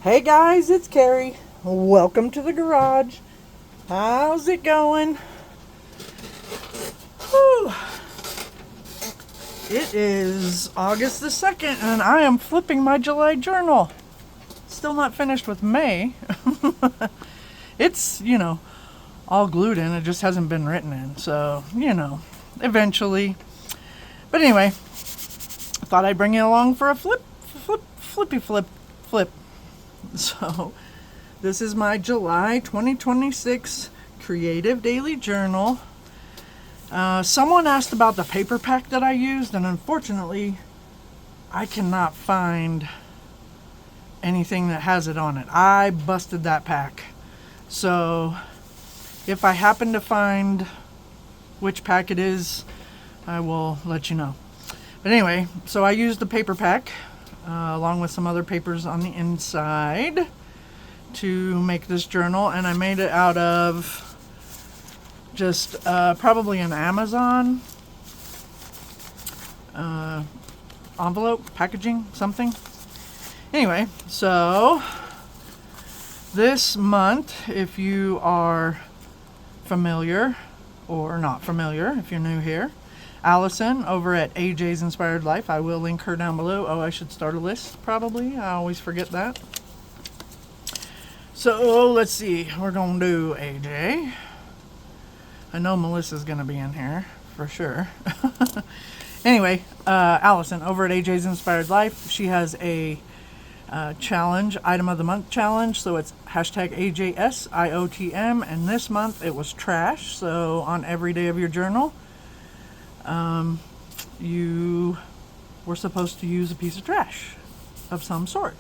Hey guys, it's Carrie. Welcome to the garage. How's it going? Whew. It is August the 2nd and I am flipping my July journal. Still not finished with May. It's, all glued in. It just hasn't been written in. So, eventually. But anyway, I thought I'd bring you along for a flippy flip. So, this is my July 2026 Creative Daily Journal. Someone asked about the paper pack that I used, and unfortunately, I cannot find anything that has it on it. I busted that pack. So, if I happen to find which pack it is, I will let you know. But anyway, so I used the paper pack along with some other papers on the inside to make this journal, and I made it out of just probably an Amazon envelope, packaging, something. Anyway, so this month, if you are familiar or not familiar, if you're new here, Allison over at AJ's Inspired Life, I will link her down below. Oh, I should start a list probably. I always forget that. So let's see, we're going to do AJ. I know Melissa's going to be in here for sure. Anyway, Allison over at AJ's Inspired Life, she has a challenge, item of the month challenge. So it's hashtag AJSIOTM, and this month it was trash. So on every day of your journal, you were supposed to use a piece of trash of some sort.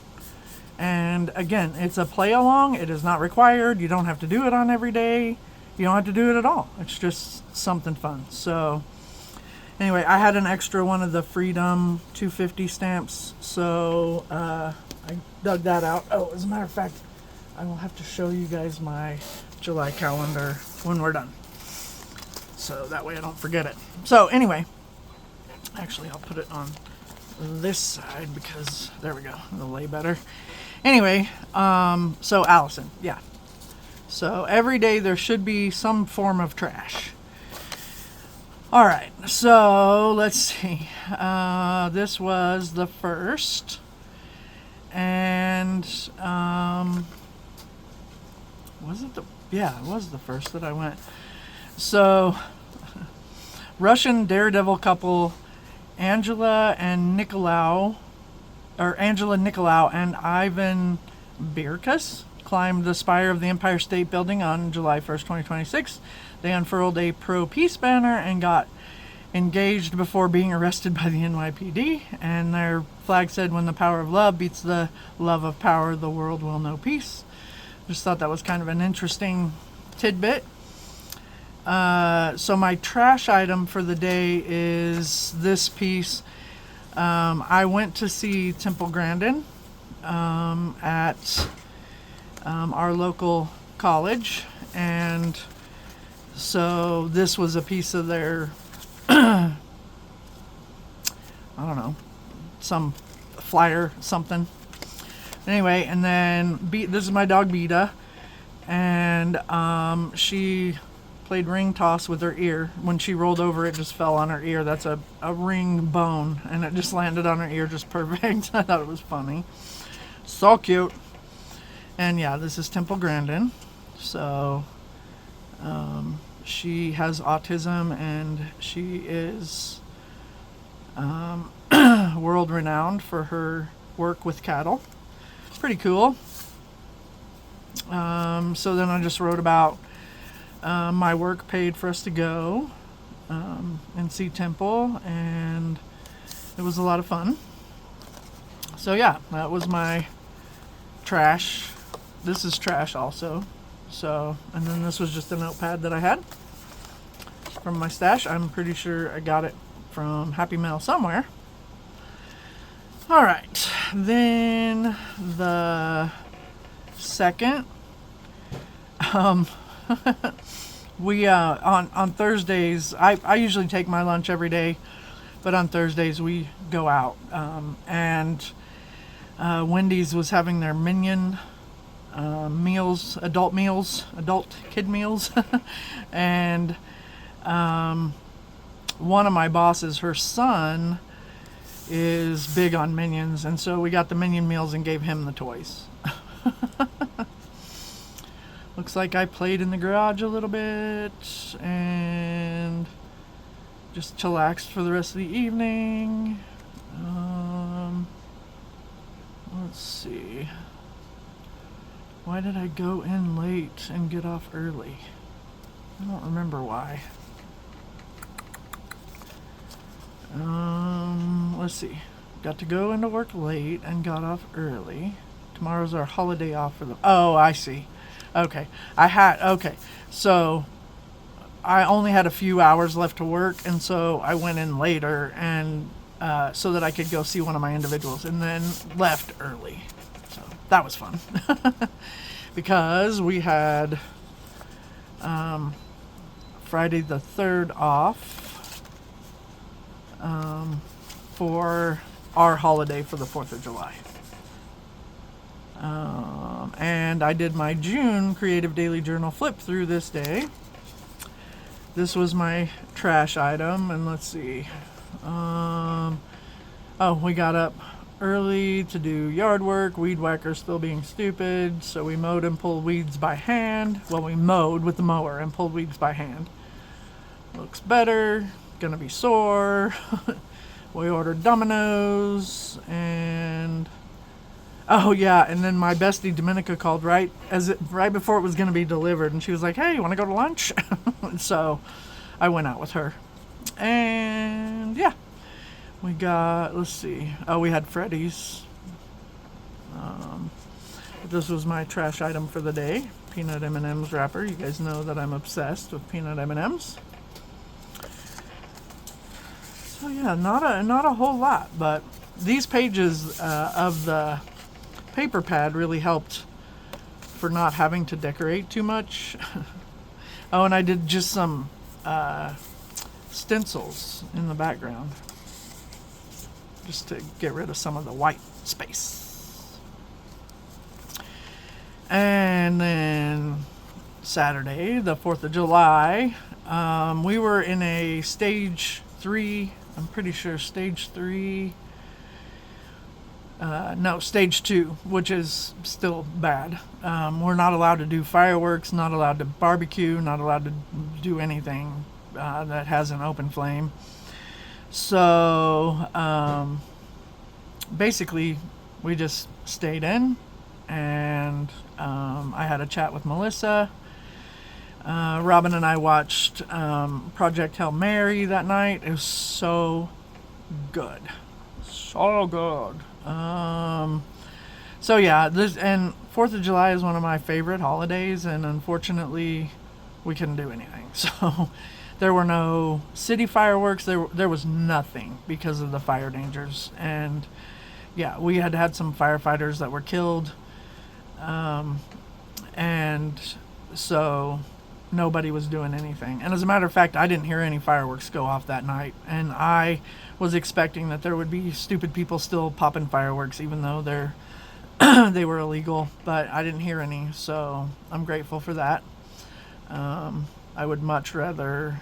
And again, it's a play along. It is not required. You don't have to do it on every day. You don't have to do it at all. It's just something fun. So anyway, I had an extra one of the Freedom 250 stamps. So I dug that out. Oh, as a matter of fact, I will have to show you guys my July calendar when we're done. So that way I don't forget it. So anyway, actually I'll put it on this side because there we go. It'll lay better. Anyway, so Allison, yeah. So every day there should be some form of trash. All right, so let's see. This was the first, and was it the? Yeah, it was the first that I went. So, Russian daredevil couple Angela Nicolau and Ivan Birkus climbed the spire of the Empire State Building on July 1st, 2026. They unfurled a pro-peace banner and got engaged before being arrested by the NYPD. And their flag said, "When the power of love beats the love of power, the world will know peace." Just thought that was kind of an interesting tidbit. So my trash item for the day is this piece. I went to see Temple Grandin at our local college, and so this was a piece of their I don't know, some flyer, something. Anyway, and then this is my dog Beta, and she played ring toss with her ear. When she rolled over, it just fell on her ear. That's a ring bone, and it just landed on her ear just perfect. I thought it was funny. So cute. And yeah, this is Temple Grandin. So she has autism, and she is world renowned for her work with cattle. Pretty cool. So then I just wrote about my work paid for us to go and see Temple, and it was a lot of fun. So yeah, that was my trash. This is trash also. So, and then this was just a notepad that I had from my stash. I'm pretty sure I got it from Happy Mail somewhere. All right, then the second, we on Thursdays, I usually take my lunch every day, but on Thursdays we go out, and Wendy's was having their Minion meals, adult kid meals. And one of my bosses, her son, is big on Minions, and so we got the Minion meals and gave him the toys. Looks like I played in the garage a little bit and just chillaxed for the rest of the evening. Let's see. Why did I go in late and get off early? I don't remember why. Let's see. Got to go into work late and got off early. Tomorrow's our holiday off for the... Oh, I see. Okay. So I only had a few hours left to work, and so I went in later and so that I could go see one of my individuals, and then left early. So that was fun. Because we had Friday the 3rd off for our holiday for the 4th of July. And I did my June Creative Daily Journal flip through this day. This was my trash item, and let's see. We got up early to do yard work. Weed whacker still being stupid, so we mowed and pulled weeds by hand. Well, we mowed with the mower and pulled weeds by hand. Looks better. Gonna be sore. We ordered Domino's, and oh yeah, and then my bestie Dominica called right before it was gonna be delivered, and she was like, "Hey, you want to go to lunch?" So I went out with her, and yeah, we got. Let's see. Oh, we had Freddy's. This was my trash item for the day: peanut M&M's wrapper. You guys know that I'm obsessed with peanut M&M's. So yeah, not a whole lot, but these pages of the paper pad really helped for not having to decorate too much. Oh, and I did just some stencils in the background just to get rid of some of the white space. And then Saturday, the 4th of July, we were in a stage 3, I'm pretty sure stage 3, stage 2, which is still bad. We're not allowed to do fireworks, not allowed to barbecue, not allowed to do anything that has an open flame. So basically, we just stayed in, and I had a chat with Melissa. Robin and I watched Project Hail Mary that night. It was so good. So good. So yeah, and 4th of July is one of my favorite holidays, and unfortunately we couldn't do anything. So there were no city fireworks. There was nothing because of the fire dangers. And yeah, we had some firefighters that were killed. And so nobody was doing anything. And as a matter of fact, I didn't hear any fireworks go off that night. And I was expecting that there would be stupid people still popping fireworks, even though they were illegal. But I didn't hear any, so I'm grateful for that. I would much rather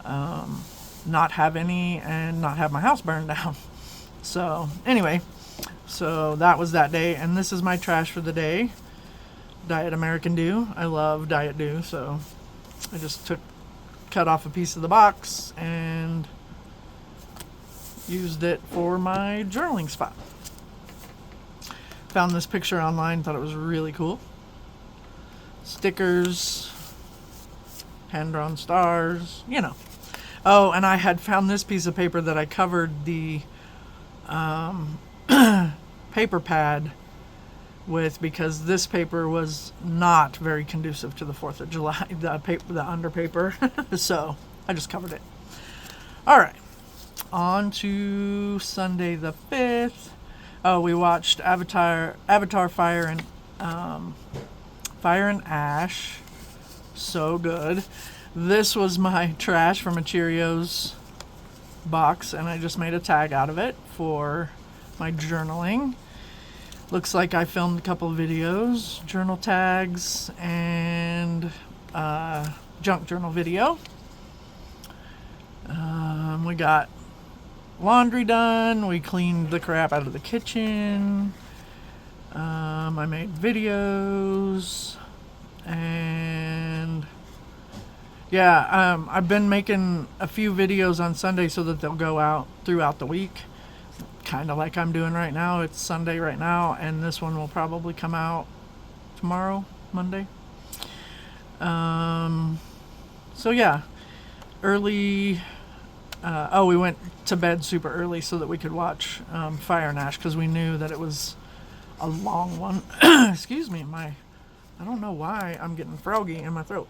not have any and not have my house burned down. So anyway, so that was that day. And this is my trash for the day. Diet American Dew. I love Diet Dew, so I just cut off a piece of the box and used it for my journaling spot. Found this picture online, thought it was really cool. Stickers, hand-drawn stars, you know. Oh, and I had found this piece of paper that I covered the paper pad with, because this paper was not very conducive to the 4th of July, the under paper. So I just covered it. All right, on to Sunday the 5th. Oh, we watched Avatar Fire and Ash. So good. This was my trash from a Cheerios box, and I just made a tag out of it for my journaling. Looks like I filmed a couple of videos, journal tags, and junk journal video. We got laundry done. We cleaned the crap out of the kitchen. I made videos. And yeah, I've been making a few videos on Sunday so that they'll go out throughout the week. Kind of like I'm doing right now. It's Sunday right now, and this one will probably come out tomorrow, Monday. So yeah, early. We went to bed super early so that we could watch Fire and Ash because we knew that it was a long one. Excuse me, I don't know why I'm getting froggy in my throat.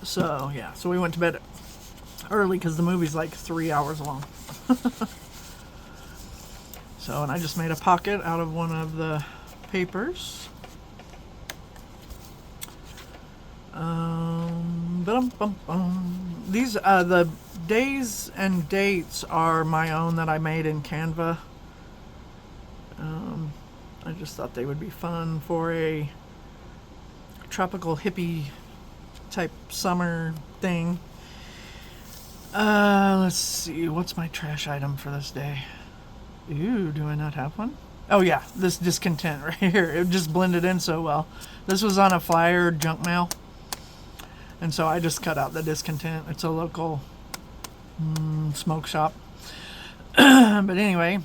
So yeah, so we went to bed early because the movie's like 3 hours long. So, and I just made a pocket out of one of the papers. These the days and dates are my own that I made in Canva. I just thought they would be fun for a tropical hippie type summer thing. Let's see, what's my trash item for this day? Ooh, do I not have one? Oh yeah, this discontent right here. It just blended in so well. This was on a flyer, junk mail. And so I just cut out the discontent. It's a local smoke shop. But anyway.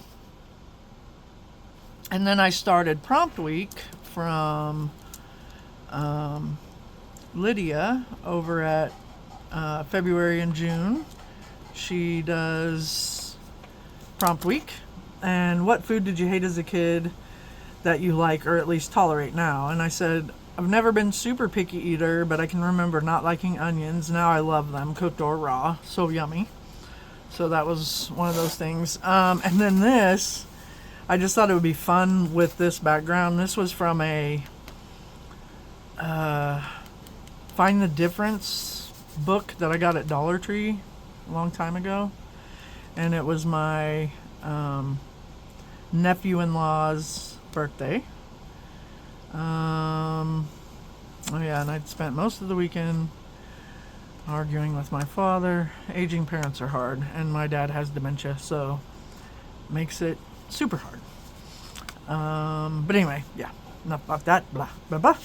And then I started prompt week from Lydia over at February and June. She does prompt week. And what food did you hate as a kid that you like or at least tolerate now? And I said, I've never been super picky eater, but I can remember not liking onions. Now I love them, cooked or raw. So yummy. So that was one of those things. And then this, I just thought it would be fun with this background. This was from a Find the Difference book that I got at Dollar Tree a long time ago. And it was my nephew-in-law's birthday. Oh yeah, and I'd spent most of the weekend arguing with my father. Aging parents are hard, and my dad has dementia, so makes it super hard. But anyway, yeah, enough about that. Blah, blah, blah.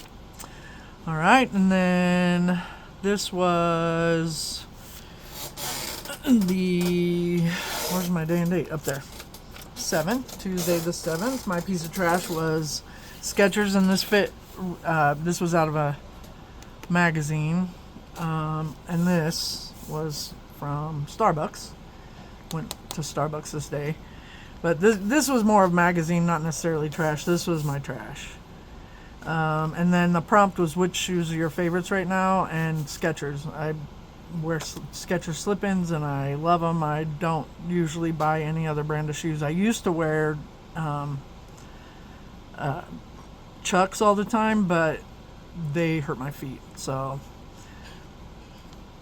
All right, and then this was where's my day and date? Up there. Tuesday the 7th. My piece of trash was Skechers, and this was out of a magazine, and this was from Starbucks. Went to Starbucks this day, but this was more of magazine, not necessarily trash. This was my trash. And then the prompt was, which shoes are your favorites right now? And Skechers. I wear Skechers slip-ins and I love them. I don't usually buy any other brand of shoes. I used to wear Chucks all the time, but they hurt my feet, so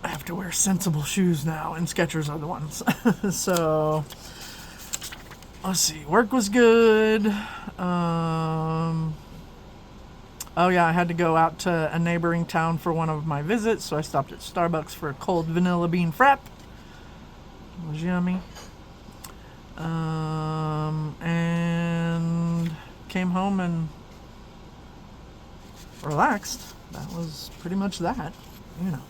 I have to wear sensible shoes now, and Skechers are the ones. So let's see, work was good. Oh yeah, I had to go out to a neighboring town for one of my visits, so I stopped at Starbucks for a cold vanilla bean frap. It was yummy. And came home and relaxed. That was pretty much that, you know.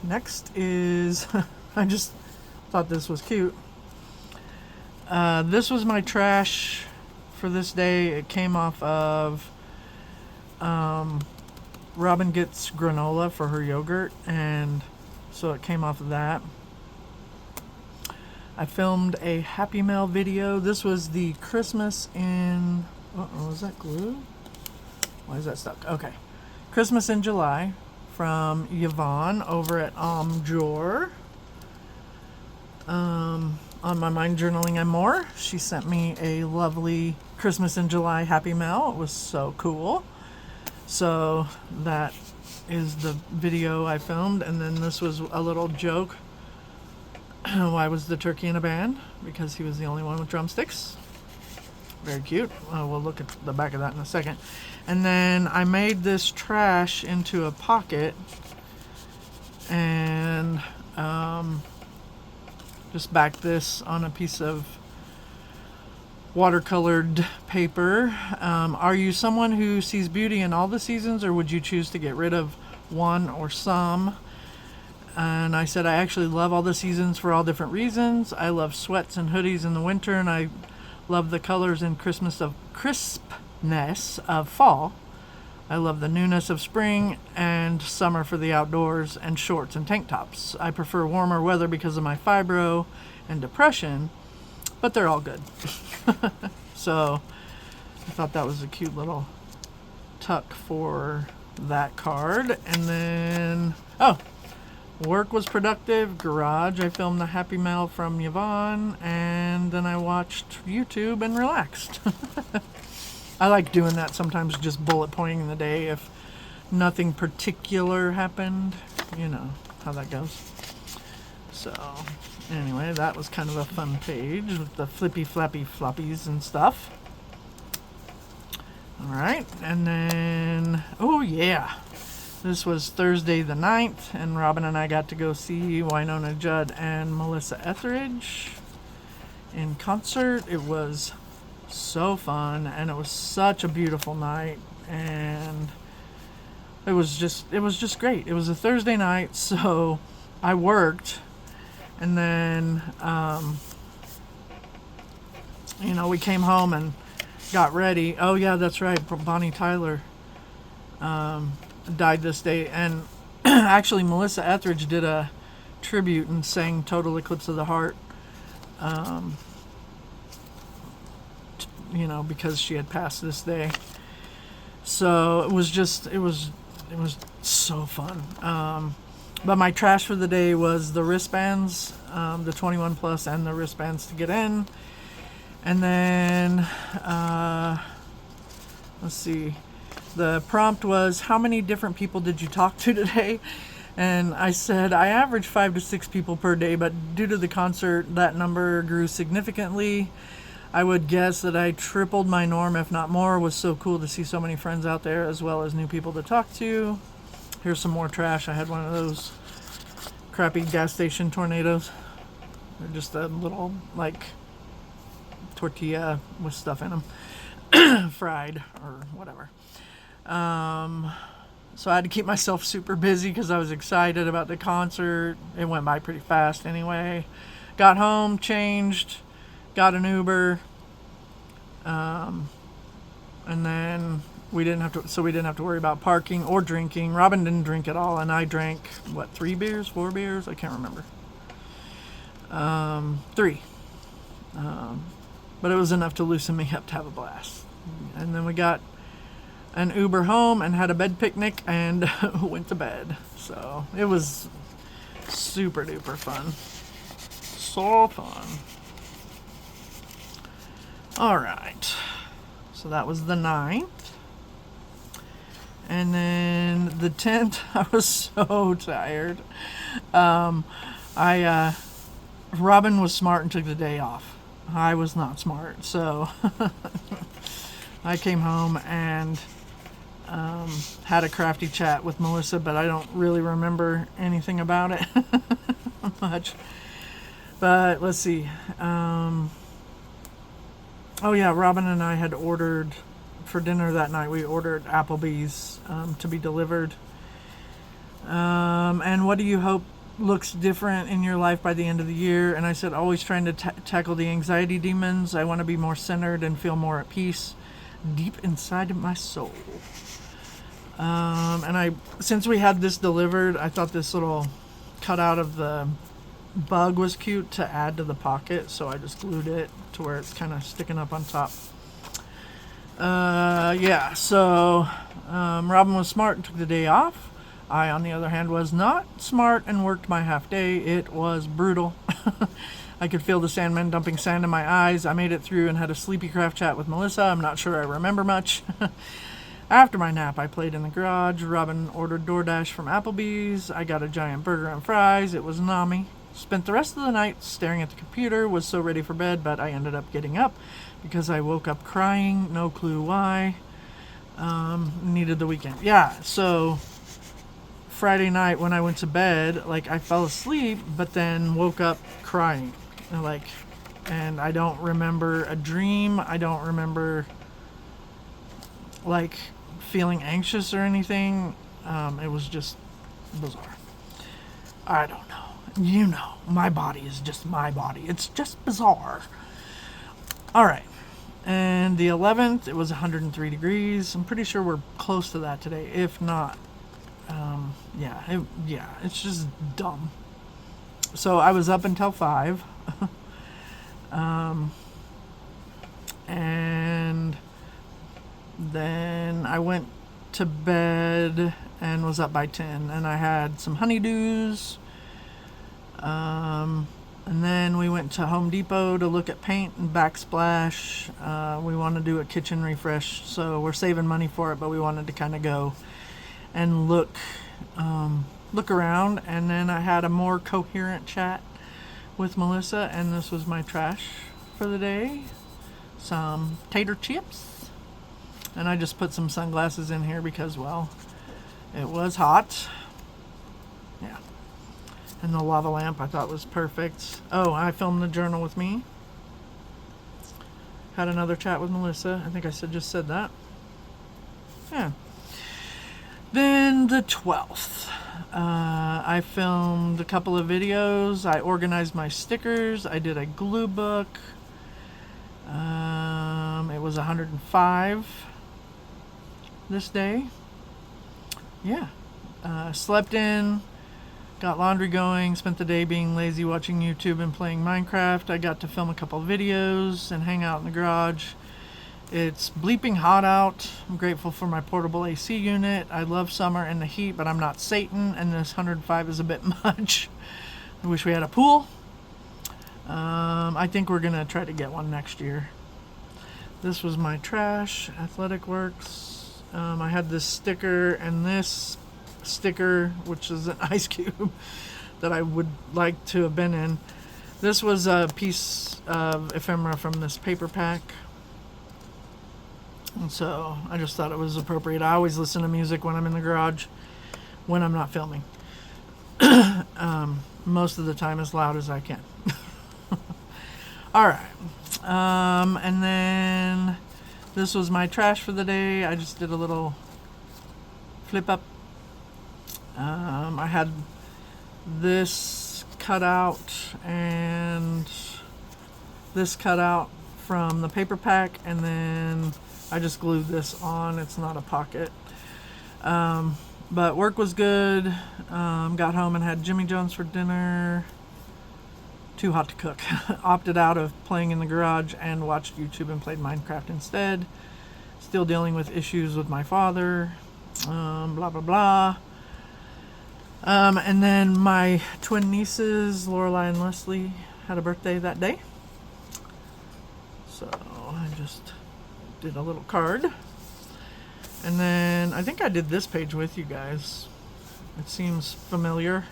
Next is, I just thought this was cute. This was my trash for this day. It came off of Robin gets granola for her yogurt, and so it came off of that. I filmed a Happy Mail video. This was the Christmas in... Uh-oh, is that glue? Why is that stuck? Okay. Christmas in July from Yvonne over at Omjor. On my Mind Journaling and More. She sent me a lovely Christmas in July Happy Mail. It was so cool. So that is the video I filmed, and then this was a little joke. Why was the turkey in a band? Because he was the only one with drumsticks. Very cute. We'll look at the back of that in a second. And then I made this trash into a pocket and just backed this on a piece of watercolored paper. Are you someone who sees beauty in all the seasons, or would you choose to get rid of one or some? And I said I actually love all the seasons for all different reasons. I love sweats and hoodies in the winter, and I love the colors and crispness of fall. I love the newness of spring and summer for the outdoors and shorts and tank tops. I prefer warmer weather because of my fibro and depression, but they're all good. So I thought that was a cute little tuck for that card. And then, work was productive. Garage, I filmed the Happy Mail from Yvonne, and then I watched YouTube and relaxed. I like doing that sometimes, just bullet pointing the day if nothing particular happened. You know how that goes. So anyway, that was kind of a fun page with the flippy flappy floppies and stuff. All right, and then, oh yeah, this was Thursday the 9th, and Robin and I got to go see Winona Judd and Melissa Etheridge in concert. It was so fun, and it was such a beautiful night, and it was just great. It was a Thursday night, so I worked, and then we came home and got ready. Oh yeah, that's right, Bonnie Tyler died this day, and actually Melissa Etheridge did a tribute and sang Total Eclipse of the Heart, because she had passed this day. So it was so fun. But my trash for the day was the wristbands, the 21 plus, and the wristbands to get in. And then let's see, the prompt was, how many different people did you talk to today? And I said I average 5 to 6 people per day, but due to the concert that number grew significantly. I would guess that I tripled my norm, if not more. It was so cool to see so many friends out there, as well as new people to talk to. Here's some more trash. I had one of those crappy gas station tornadoes. They're just a little, tortilla with stuff in them. Fried or whatever. So I had to keep myself super busy because I was excited about the concert. It went by pretty fast anyway. Got home, changed, got an Uber, and then we didn't have to worry about parking or drinking. Robin didn't drink at all, and I drank 3 beers, 4 beers, I can't remember. 3, but it was enough to loosen me up to have a blast. And then we got an Uber home and had a bed picnic and went to bed. So it was super duper fun. So fun. All right, so that was the 9th. And then the 10th, I was so tired. Robin was smart and took the day off. I was not smart, so I came home and had a crafty chat with Melissa, but I don't really remember anything about it much. But let's see. Oh yeah, Robin and I had ordered for dinner that night. We ordered Applebee's to be delivered. And what do you hope looks different in your life by the end of the year? And I said, always trying to tackle the anxiety demons. I want to be more centered and feel more at peace deep inside of my soul. And since we had this delivered, I thought this little cutout of the bug was cute to add to the pocket, so I just glued it to where it's kind of sticking up on top. So Robin was smart and took the day off. I, on the other hand, was not smart and worked my half day. It was brutal. I could feel the Sandman dumping sand in my eyes. I made it through and had a sleepy craft chat with Melissa. I'm not sure I remember much. After my nap, I played in the garage. Robin ordered DoorDash from Applebee's. I got a giant burger and fries. It was Nami. Spent the rest of the night staring at the computer. Was so ready for bed, but I ended up getting up because I woke up crying. No clue why. Needed the weekend. Yeah, so Friday night when I went to bed, like, I fell asleep, but then woke up crying. And I don't remember a dream. I don't remember, like, feeling anxious or anything. It was just bizarre. I don't know. You know, my body is just my body. It's just bizarre. All right. And the 11th, it was 103 degrees. I'm pretty sure we're close to that today. If not, it's just dumb. So I was up until 5. And then I went to bed and was up by 10. And I had some honeydews. And then we went to Home Depot to look at paint and backsplash. We want to do a kitchen refresh, so we're saving money for it, but we wanted to kind of go and look around. And then I had a more coherent chat with Melissa, and this was my trash for the day. Some tater chips. And I just put some sunglasses in here because, well, it was hot. Yeah. And the lava lamp I thought was perfect. Oh, I filmed the journal with me. Had another chat with Melissa. I think I just said that. Yeah. Then the 12th. I filmed a couple of videos. I organized my stickers. I did a glue book. It was 105 this day. Yeah. Slept in. Got laundry going, spent the day being lazy watching YouTube and playing Minecraft. I got to film a couple videos and hang out in the garage. It's bleeping hot out. I'm grateful for my portable AC unit. I love summer and the heat, but I'm not Satan, and this 105 is a bit much. I wish we had a pool. I think we're going to try to get one next year. This was my trash, Athletic Works. I had this sticker and this sticker, which is an ice cube that I would like to have been in. This was a piece of ephemera from this paper pack, and so I just thought it was appropriate. I always listen to music when I'm in the garage when I'm not filming. Most of the time as loud as I can. All right. And then this was my trash for the day. I just did a little flip up. I had this cut out and this cut out from the paper pack, and then I just glued this on. It's not a pocket. But work was good. Got home and had Jimmy John's for dinner. Too hot to cook. Opted out of playing in the garage and watched YouTube and played Minecraft instead. Still dealing with issues with my father. Blah, blah, blah. And then my twin nieces, Lorelai and Leslie, had a birthday that day. So I just did a little card. And then I think I did this page with you guys. It seems familiar.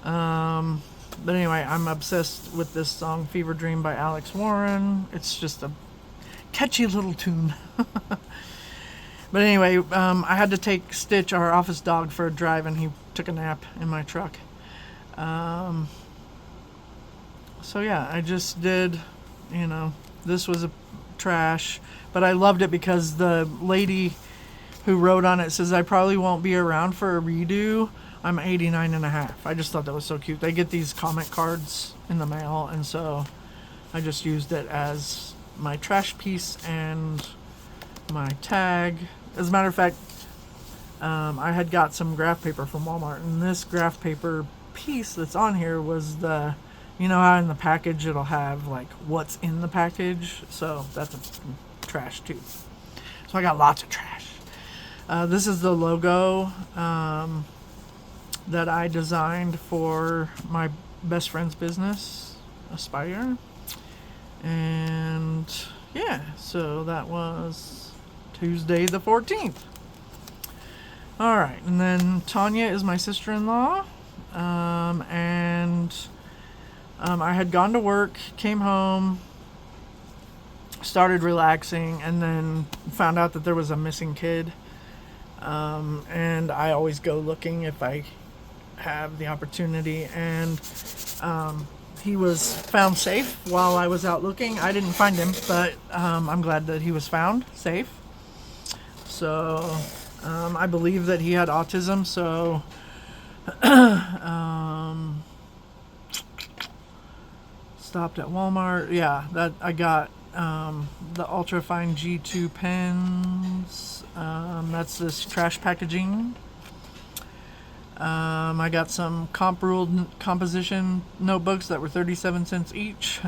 But anyway, I'm obsessed with this song, Fever Dream by Alex Warren. It's just a catchy little tune. But anyway, I had to take Stitch, our office dog, for a drive, and he took a nap in my truck. So yeah, I just did, this was a trash, but I loved it because the lady who wrote on it says, I probably won't be around for a redo. I'm 89 and a half. I just thought that was so cute. They get these comment cards in the mail, and so I just used it as my trash piece and my tag. As a matter of fact, I had got some graph paper from Walmart, and this graph paper piece that's on here was how in the package it'll have like what's in the package, so that's a trash too. So I got lots of trash. This is the logo that I designed for my best friend's business, Aspire. And yeah, so that was Tuesday the 14th. All right, and then Tanya is my sister-in-law, and I had gone to work, came home, started relaxing, and then found out that there was a missing kid. And I always go looking if I have the opportunity, and he was found safe while I was out looking. I didn't find him, but I'm glad that he was found safe. So I believe that he had autism, so stopped at Walmart. Yeah, that I got the ultrafine G2 pens. That's this trash packaging. I got some comp ruled composition notebooks that were 37 cents each.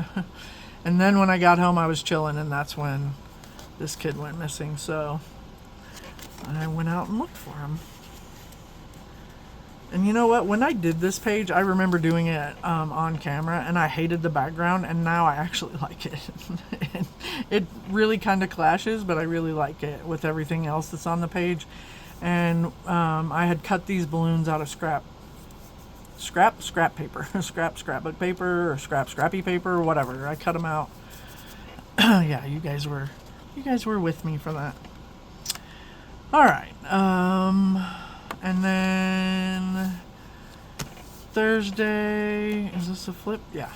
And then when I got home, I was chilling, and that's when this kid went missing. So I went out and looked for him. And you know what? When I did this page, I remember doing it on camera, and I hated the background, and now I actually like it. It really kind of clashes, but I really like it with everything else that's on the page. And I had cut these balloons out of scrap paper, scrapbook paper, or scrappy paper, or whatever. I cut them out. Yeah, you guys were with me for that. All right. And then Thursday, is this a flip? Yeah.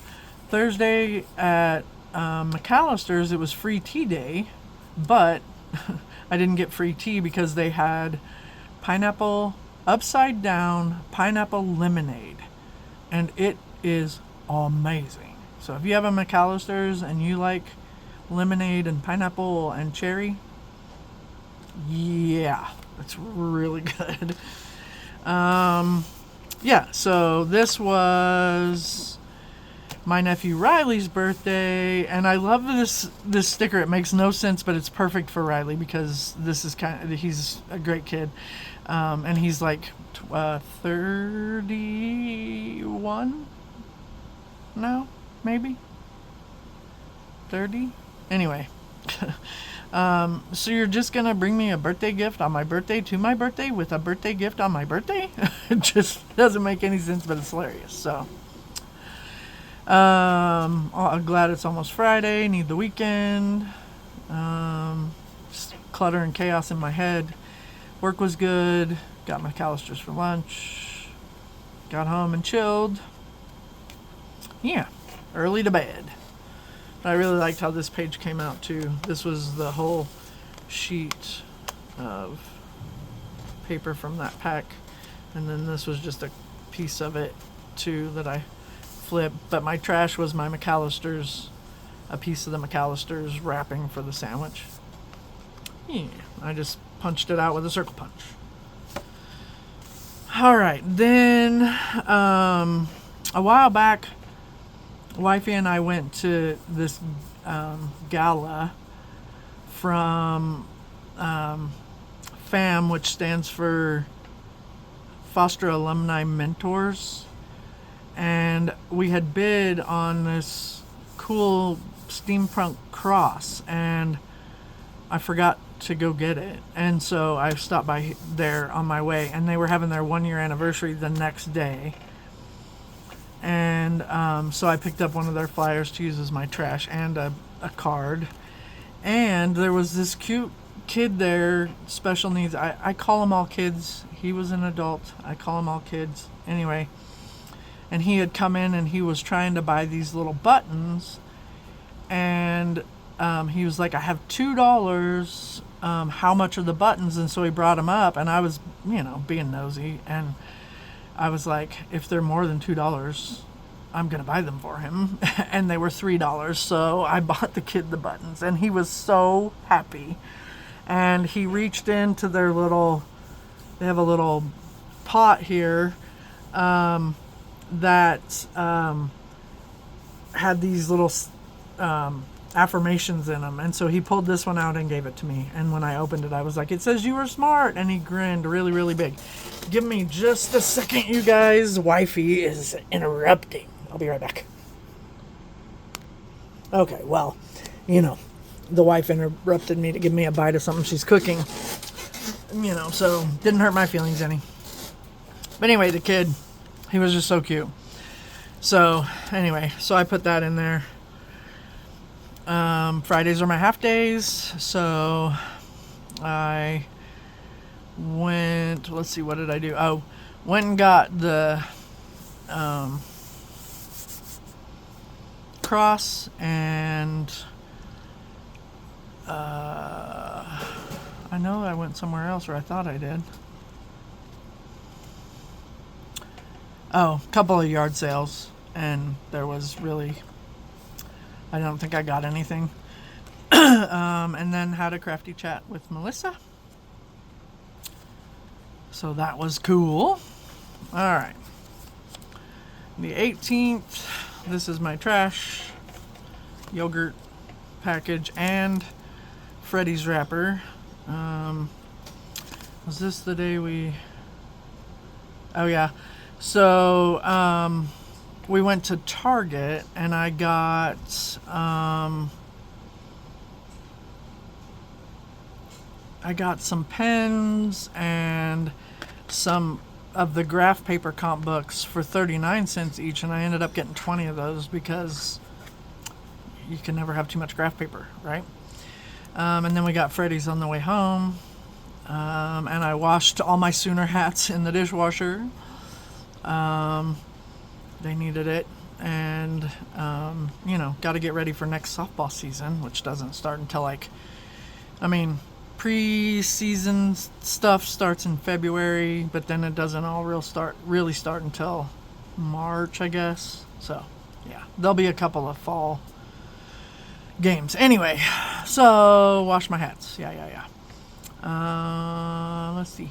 Thursday at McAllister's, it was free tea day, but I didn't get free tea because they had upside down pineapple lemonade, and it is amazing. So if you have a McAllister's and you like lemonade and pineapple and cherry, yeah, it's really good. Yeah, so this was my nephew Riley's birthday, and I love this sticker. It makes no sense, but it's perfect for Riley because this is he's a great kid, and he's like 31 now, maybe 30. Anyway. So you're just gonna bring me a birthday gift on my birthday to my birthday with a birthday gift on my birthday? It just doesn't make any sense, but it's hilarious. So I'm glad it's almost Friday. Need the weekend. Just clutter and chaos in my head. Work was good. Got my McAllister's for lunch. Got home and chilled. Yeah, early to bed. I really liked how this page came out too. This was the whole sheet of paper from that pack, and then this was just a piece of it too that I flipped. But my trash was my McAllister's, a piece of the McAllister's wrapping for the sandwich. Yeah, I just punched it out with a circle punch. All right, then a while back, Wifey and I went to this gala from FAM, which stands for Foster Alumni Mentors, and we had bid on this cool steampunk cross, and I forgot to go get it, and so I stopped by there on my way, and they were having their 1-year anniversary the next day. And so I picked up one of their flyers to use as my trash and a card. And there was this cute kid there, special needs. I call them all kids. He was an adult. I call them all kids. Anyway, and he had come in and he was trying to buy these little buttons. And he was like, I have $2. How much are the buttons? And so he brought them up, and I was, being nosy, and I was like, if they're more than $2, I'm going to buy them for him. And they were $3. So I bought the kid the buttons, and he was so happy. And he reached into they have a little pot here that had these little affirmations in them. And so he pulled this one out and gave it to me. And when I opened it, I was like, it says you were smart. And he grinned really, really big. Give me just a second, you guys. Wifey is interrupting. I'll be right back. Okay, well, the wife interrupted me to give me a bite of something she's cooking. So didn't hurt my feelings any. But anyway, the kid, he was just so cute. So anyway, so I put that in there. Fridays are my half days, so I went, let's see, what did I do? Oh, went and got the cross, and I know I went somewhere else, or I thought I did. Oh, a couple of yard sales, and there was really, I don't think I got anything. And then had a crafty chat with Melissa. So that was cool. All right. The 18th, this is my trash, yogurt package, and Freddy's wrapper. Was this the day we... Oh, yeah. So, we went to Target, and I got, some pens and some of the graph paper comp books for 39 cents each, and I ended up getting 20 of those because you can never have too much graph paper, right? And then we got Freddy's on the way home, and I washed all my Sooner hats in the dishwasher. They needed it, and got to get ready for next softball season, which doesn't start until pre-season stuff starts in February, but then it doesn't all really start until March, I guess. So yeah, there'll be a couple of fall games anyway. So wash my hats. Yeah. Let's see.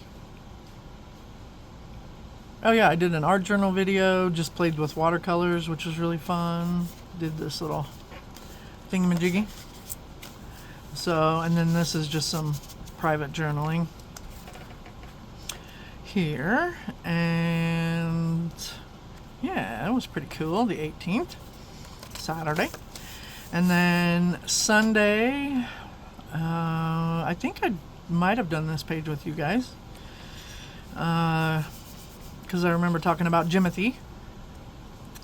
Oh yeah, I did an art journal video, just played with watercolors, which was really fun. Did this little thingamajiggy. So, and then this is just some private journaling here. And yeah, that was pretty cool. The 18th, Saturday. And then Sunday, I think I might have done this page with you guys. Because I remember talking about Jimothy,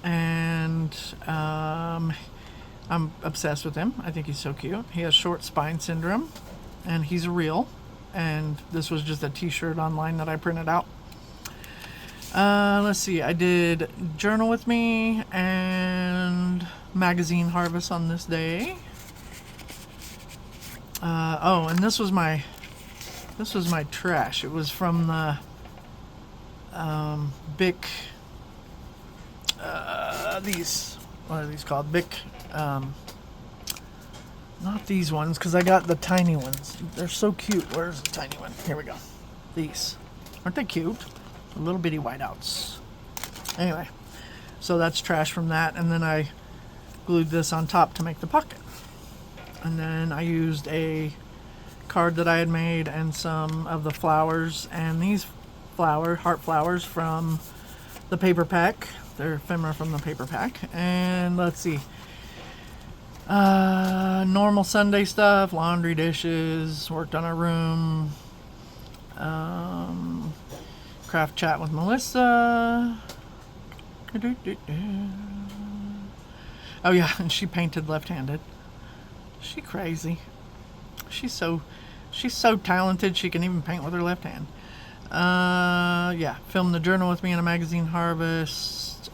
and I'm obsessed with him. I think he's so cute. He has short spine syndrome, and he's real, and this was just a t-shirt online that I printed out. Let's see, I did Journal With Me and Magazine Harvest on this day. And this was my trash. It was from the Bic, these, what are these called? Bic, not these ones, because I got the tiny ones. They're so cute. Where's the tiny one? Here we go. These. Aren't they cute? The little bitty whiteouts. Anyway, so that's trash from that, and then I glued this on top to make the pocket. And then I used a card that I had made and some of the flowers, and these heart flowers from the paper pack. They're ephemera from the paper pack. And let's see, normal Sunday stuff, laundry, dishes, worked on a room, craft chat with Melissa. Oh yeah, and she painted left-handed. She crazy. She's so talented, she can even paint with her left hand. Yeah, filmed the journal with me in a magazine harvest.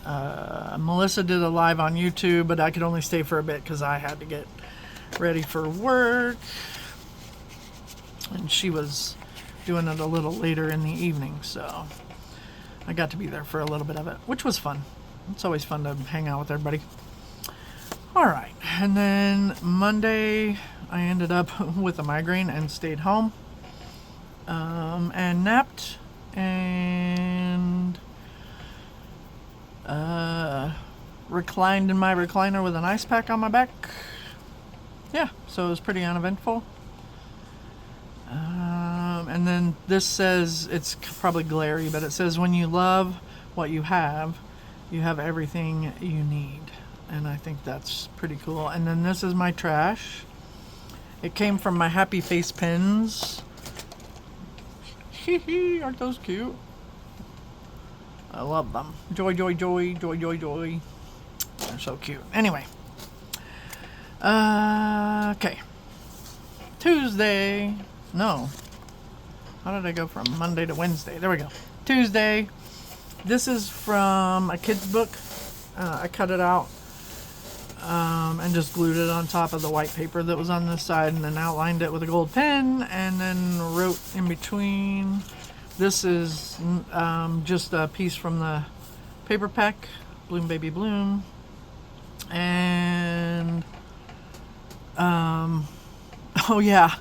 Melissa did a live on YouTube, but I could only stay for a bit because I had to get ready for work. And she was doing it a little later in the evening, so I got to be there for a little bit of it, which was fun. It's always fun to hang out with everybody. All right, and then Monday I ended up with a migraine and stayed home. And napped and reclined in my recliner with an ice pack on my back. Yeah, so it was pretty uneventful. And then this says, it's probably glary, but it says, when you love what you have everything you need. And I think that's pretty cool. And then this is my trash. It came from my Happy Face pins. Hee, aren't those cute? I love them. Joy, joy, joy, joy, joy, joy. They're so cute. Anyway. Okay. Tuesday. No. How did I go from Monday to Wednesday? There we go. Tuesday. This is from a kid's book. I cut it out and just glued it on top of the white paper that was on this side, and then outlined it with a gold pen, and then wrote in between. This is just a piece from the paper pack, Bloom Baby Bloom. And oh yeah,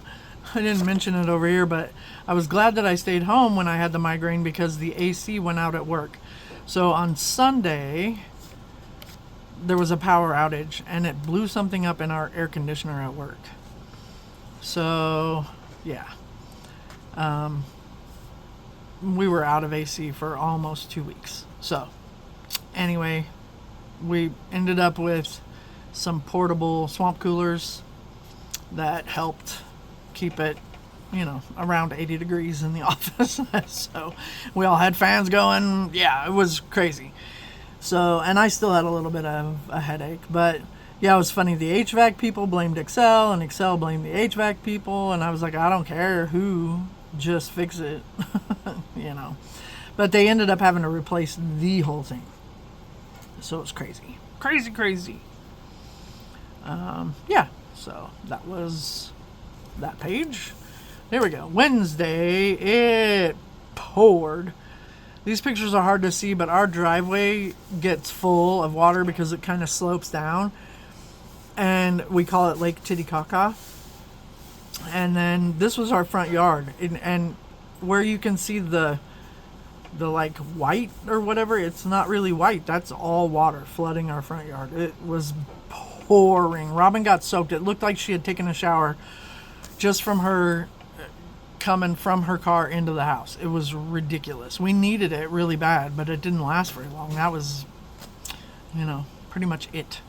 I didn't mention it over here, but I was glad that I stayed home when I had the migraine because the AC went out at work. So on Sunday there was a power outage and it blew something up in our air conditioner at work. So yeah, we were out of AC for almost 2 weeks. So anyway, we ended up with some portable swamp coolers that helped keep it, around 80 degrees in the office. So we all had fans going. Yeah, it was crazy. So, and I still had a little bit of a headache, but yeah, it was funny. The HVAC people blamed Excel and Excel blamed the HVAC people. And I was like, I don't care who, just fix it, but they ended up having to replace the whole thing. So it was crazy. Crazy. Yeah, so that was that page. There we go. Wednesday, it poured. These pictures are hard to see, but our driveway gets full of water because it kind of slopes down. And we call it Lake Titicaca. And then this was our front yard. And where you can see the like white or whatever, it's not really white. That's all water flooding our front yard. It was pouring. Robin got soaked. It looked like she had taken a shower just from her coming from her car into the house. It was ridiculous. We needed it really bad, but it didn't last very long. That was, pretty much it.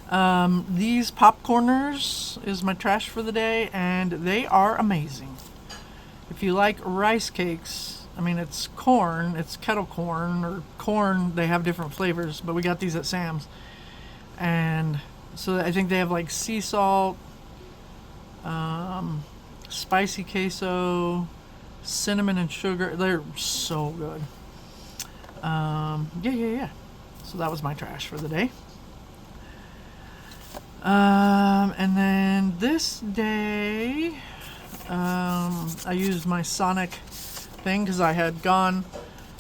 These popcorners is my trash for the day, and they are amazing. If you like rice cakes, it's corn, it's kettle corn or corn. They have different flavors, but we got these at Sam's. And so I think they have like sea salt, spicy queso, cinnamon and sugar. They're so good. Yeah. So that was my trash for the day. And then this day, I used my Sonic thing because I had gone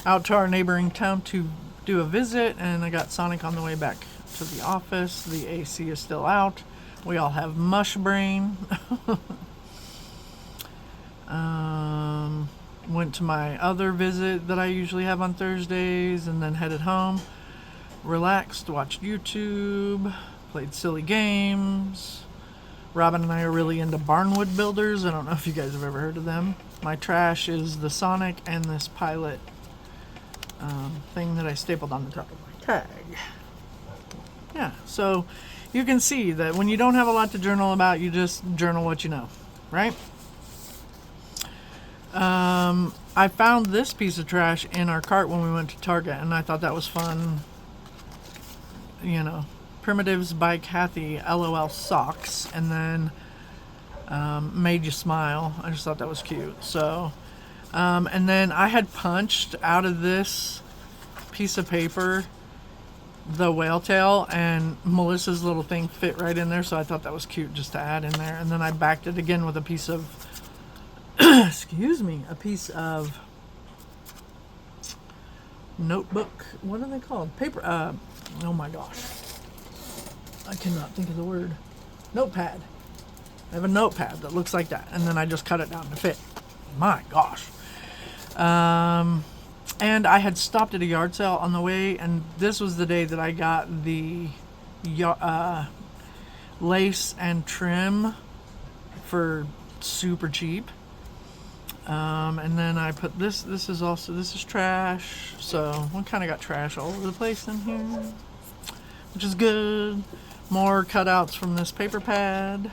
out to our neighboring town to do a visit, and I got Sonic on the way back to the office. The AC is still out. We all have mush brain. Went to my other visit that I usually have on Thursdays, and then headed home. Relaxed, watched YouTube, played silly games. Robin and I are really into Barnwood Builders. I don't know if you guys have ever heard of them. My trash is the Sonic and this Pilot thing that I stapled on the top of my tag. Yeah, so you can see that when you don't have a lot to journal about, you just journal what you know, right? I found this piece of trash in our cart when we went to Target, and I thought that was fun. Primitives by Kathy, LOL socks, and then Made You Smile. I just thought that was cute. So, and then I had punched out of this piece of paper the whale tail, and Melissa's little thing fit right in there, so I thought that was cute just to add in there. And then I backed it again with a piece of a piece of notebook. What are they called? Paper. Oh my gosh, I cannot think of the word. Notepad. I have a notepad that looks like that, and then I just cut it down to fit. My gosh. And I had stopped at a yard sale on the way, and this was the day that I got the lace and trim for super cheap. And then I put this is trash. So we kind of got trash all over the place in here, which is good. More cutouts from this paper pad.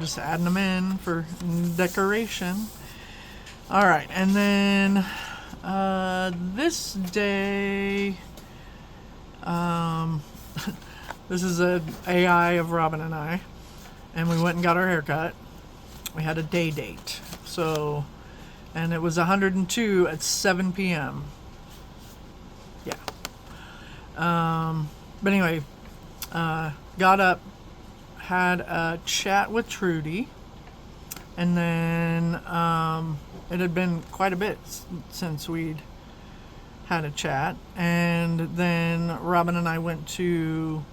just adding them in for decoration. All right, and then this day, this is a AI of Robin and I, and we went and got our hair cut. We had a day date, so, and it was 102 at 7 p.m. Yeah. But anyway, got up, had a chat with Trudy, and then it had been quite a bit since we'd had a chat, and then Robin and I went to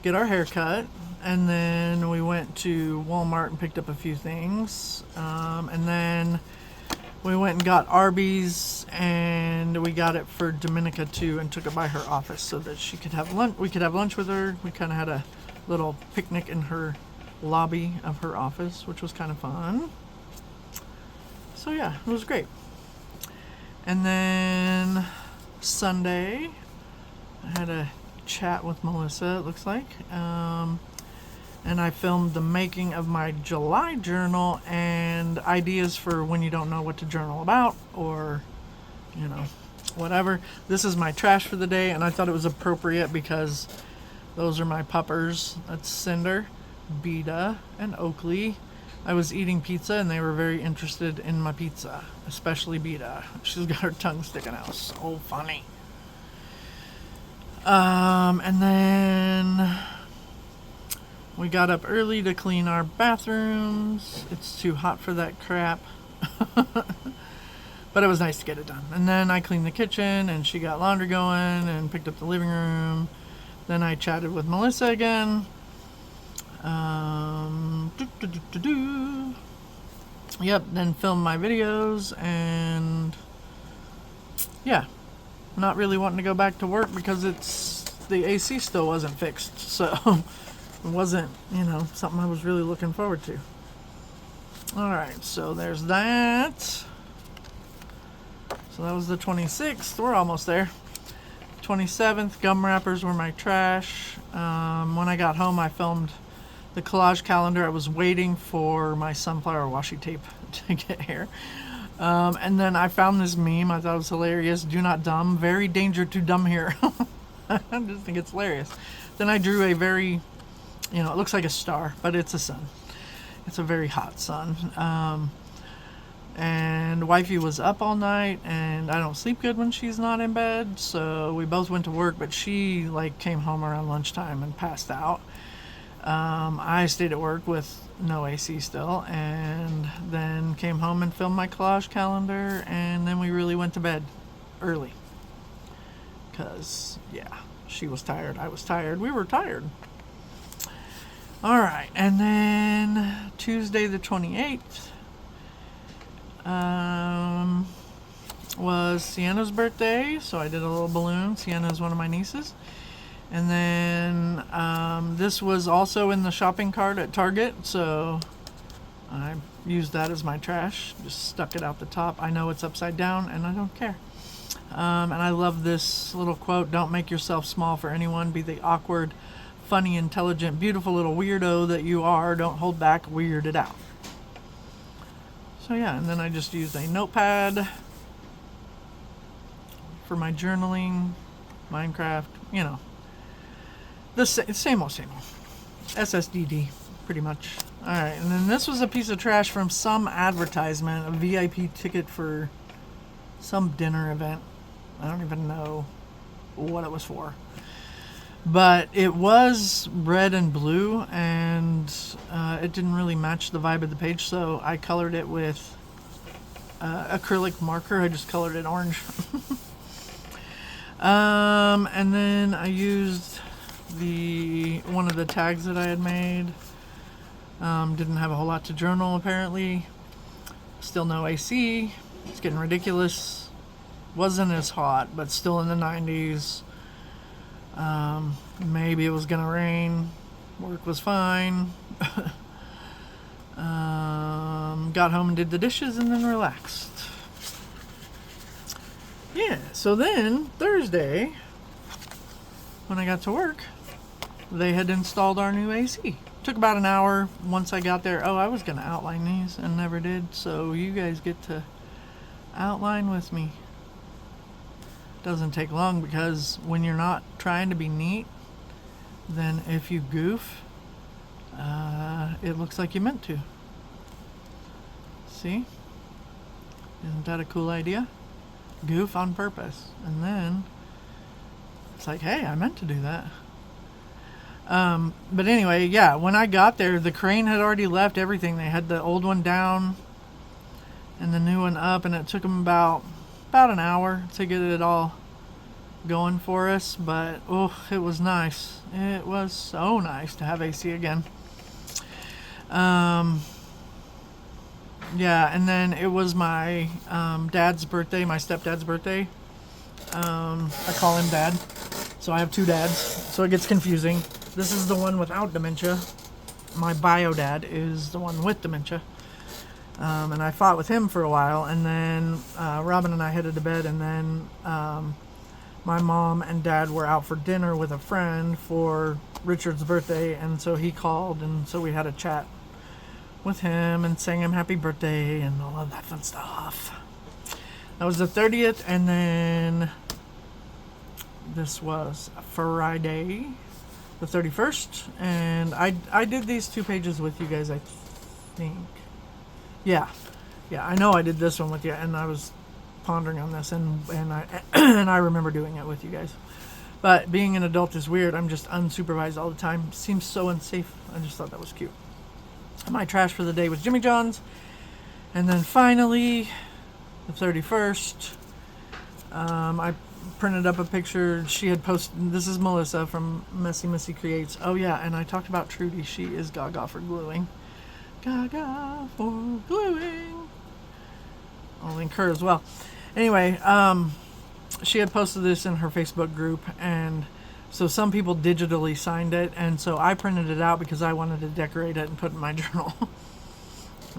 get our hair cut, and then we went to Walmart and picked up a few things, and then we went and got Arby's, and we got it for Dominica too, and took it by her office so that she could have lunch. We could have lunch with her. We kind of had a little picnic in her lobby of her office, which was kind of fun. So yeah, it was great. And then Sunday, I had a chat with Melissa, it looks like, and I filmed the making of my July journal and ideas for when you don't know what to journal about, or whatever. This is my trash for the day, and I thought it was appropriate because those are my puppers. That's Cinder, Beta, and Oakley. I was eating pizza and they were very interested in my pizza, especially Beta. She's got her tongue sticking out. So funny. And then we got up early to clean our bathrooms. It's too hot for that crap. But it was nice to get it done. And then I cleaned the kitchen, and she got laundry going and picked up the living room. Then I chatted with Melissa again. Yep, then filmed my videos, and yeah, not really wanting to go back to work because the AC still wasn't fixed, so it wasn't, something I was really looking forward to. Alright, so there's that. So that was the 26th. We're almost there. 27th, gum wrappers were my trash. When I got home, I filmed the collage calendar. I was waiting for my sunflower washi tape to get here. And then I found this meme. I thought it was hilarious. Do not dumb. Very danger to dumb here. I just think it's hilarious. Then I drew a very, it looks like a star, but it's a sun. It's a very hot sun. And wifey was up all night, and I don't sleep good when she's not in bed, so we both went to work, but she came home around lunchtime and passed out. I stayed at work with no AC still, and then came home and filmed my collage calendar, and then we really went to bed early because she was tired, I was tired, we were tired. Alright, and then Tuesday the 28th was Sienna's birthday, so I did a little balloon. Sienna is one of my nieces. And then this was also in the shopping cart at Target, so I used that as my trash. Just stuck it out the top. I know it's upside down, and I don't care. And I love this little quote: "Don't make yourself small for anyone. Be the awkward, funny, intelligent, beautiful little weirdo that you are. Don't hold back. Weird it out." So yeah, and then I just used a notepad for my journaling, Minecraft, the same old. SSDD, pretty much. Alright, and then this was a piece of trash from some advertisement, a VIP ticket for some dinner event. I don't even know what it was for. But it was red and blue, and it didn't really match the vibe of the page, so I colored it with acrylic marker. I just colored it orange. And then I used one of the tags that I had made. Didn't have a whole lot to journal, apparently. Still no AC. It's getting ridiculous. Wasn't as hot, but still in the 90s. Maybe it was gonna rain. Work was fine. Got home and did the dishes and then relaxed. Yeah, so then Thursday, when I got to work, they had installed our new AC. Took about an hour once I got there. Oh, I was going to outline these and never did, so you guys get to outline with me. Doesn't take long because when you're not trying to be neat, then if you goof, it looks like you meant to. See? Isn't that a cool idea? Goof on purpose. And then it's like, hey, I meant to do that. But anyway, yeah, when I got there, the crane had already left everything. They had the old one down and the new one up, and it took them about an hour to get it all going for us. But oh, it was nice. It was so nice to have AC again. Yeah, and then it was my dad's birthday, my stepdad's birthday. I call him Dad, so I have two dads, so it gets confusing. This is the one without dementia. My bio dad is the one with dementia. And I fought with him for a while, and then Robin and I headed to bed, and then my mom and dad were out for dinner with a friend for Richard's birthday, and so he called, and so we had a chat with him and sang him happy birthday and all of that fun stuff. That was the 30th, and then this was Friday, the 31st, and I did these 2 pages with you guys, I think. Yeah, I know I did this one with you, and I was pondering on this, and I and I remember doing it with you guys. But being an adult is weird. I'm just unsupervised all the time. Seems so unsafe. I just thought that was cute. My trash for the day was Jimmy John's, and then finally, the 31st, I printed up a picture. She had posted. This is Melissa from Messy Missy Creates. Oh yeah, and I talked about Trudy. She is gaga for gluing. Gaga for gluing. I'll link her as well. Anyway, she had posted this in her Facebook group, and so some people digitally signed it, and so I printed it out because I wanted to decorate it and put it in my journal.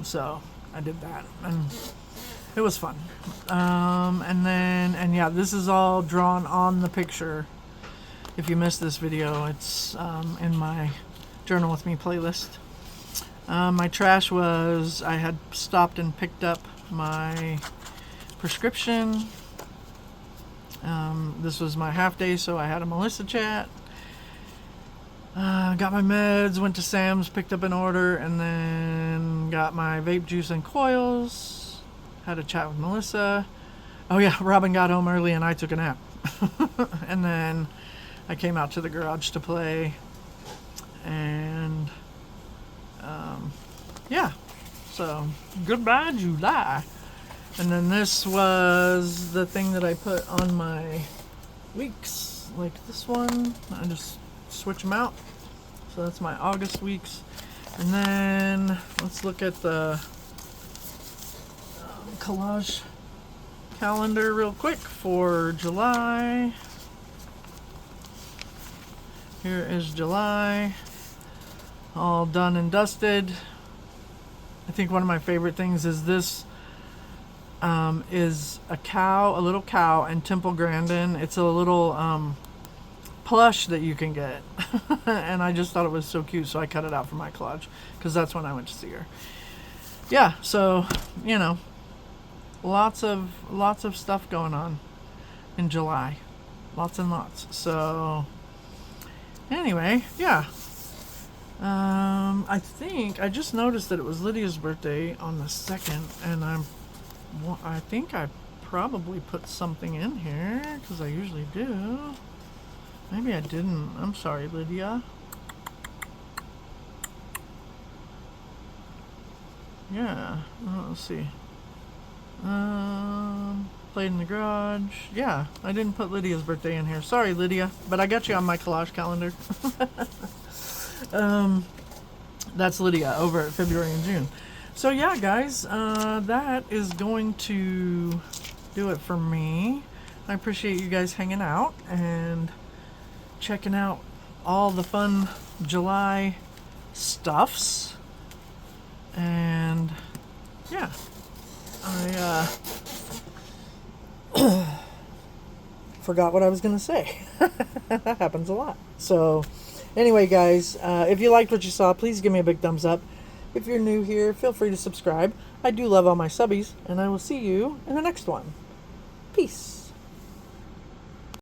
So I did that, and it was fun. And yeah, this is all drawn on the picture. If you missed this video, it's in my Journal With Me playlist. My trash was, I had stopped and picked up my prescription. This was my half day, so I had a Melissa chat. Got my meds, went to Sam's, picked up an order, and then got my vape juice and coils. Had a chat with Melissa. Oh yeah, Robin got home early and I took a nap. And then I came out to the garage to play. And yeah, so goodbye July. And then this was the thing that I put on my weeks, like this one. I just switch them out. So that's my August weeks. And then let's look at the collage calendar real quick for July. Here is July, all done and dusted. I think one of my favorite things is this. Is a cow, a little cow, and Temple Grandin. It's a little plush that you can get. And I just thought it was so cute, so I cut it out for my collage, because that's when I went to see her. Yeah, so, you know, lots of stuff going on in July. Lots and lots. So, anyway, yeah. I think, I just noticed that it was Lydia's birthday on the 2nd, and I think I probably put something in here, because I usually do. Maybe I didn't. I'm sorry, Lydia. Yeah, let's see. Played in the garage. Yeah, I didn't put Lydia's birthday in here. Sorry, Lydia, but I got you on my collage calendar. That's Lydia over at February and June. So yeah, guys, that is going to do it for me. I appreciate you guys hanging out and checking out all the fun July stuffs. And yeah, I forgot what I was going to say. That happens a lot. So Anyway, guys, if you liked what you saw, please give me a big thumbs up. If you're new here, feel free to subscribe. I do love all my subbies, and I will see you in the next one. Peace.